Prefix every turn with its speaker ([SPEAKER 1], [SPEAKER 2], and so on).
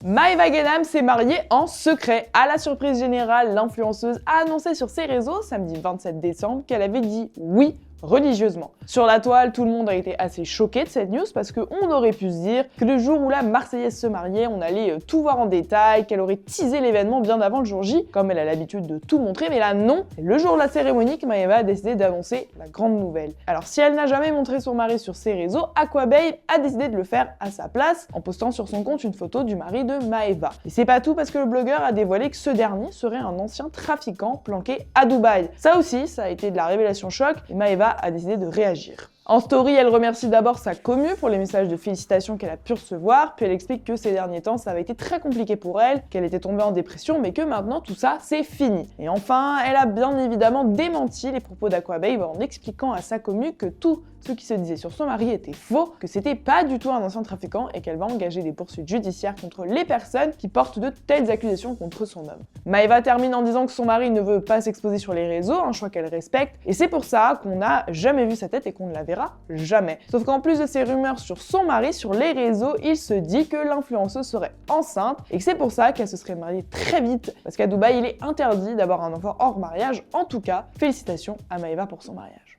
[SPEAKER 1] Maeva Guénam s'est mariée en secret. À la surprise générale, l'influenceuse a annoncé sur ses réseaux, samedi 27 décembre, qu'elle avait dit oui religieusement. Sur la toile, tout le monde a été assez choqué de cette news parce qu'on aurait pu se dire que le jour où la Marseillaise se mariait, on allait tout voir en détail, qu'elle aurait teasé l'événement bien avant le jour J, comme elle a l'habitude de tout montrer, mais là non. C'est le jour de la cérémonie que Maeva a décidé d'annoncer la grande nouvelle. Alors si elle n'a jamais montré son mari sur ses réseaux, Aquababe a décidé de le faire à sa place en postant sur son compte une photo du mari de Maeva. Et c'est pas tout parce que le blogueur a dévoilé que ce dernier serait un ancien trafiquant planqué à Dubaï. Ça aussi, ça a été de la révélation choc et Maeva a décidé de réagir. En story, elle remercie d'abord sa commu pour les messages de félicitations qu'elle a pu recevoir, puis elle explique que ces derniers temps, ça avait été très compliqué pour elle, qu'elle était tombée en dépression, mais que maintenant tout ça, c'est fini. Et enfin, elle a bien évidemment démenti les propos d'Aquababe en expliquant à sa commu que tout ce qui se disait sur son mari était faux, que c'était pas du tout un ancien trafiquant et qu'elle va engager des poursuites judiciaires contre les personnes qui portent de telles accusations contre son homme. Maeva termine en disant que son mari ne veut pas s'exposer sur les réseaux, un choix qu'elle respecte, et c'est pour ça qu'on n'a jamais vu sa tête et qu'on ne la verra jamais. Sauf qu'en plus de ces rumeurs sur son mari, sur les réseaux, il se dit que l'influenceuse serait enceinte et que c'est pour ça qu'elle se serait mariée très vite, parce qu'à Dubaï, il est interdit d'avoir un enfant hors mariage. En tout cas, félicitations à Maeva pour son mariage.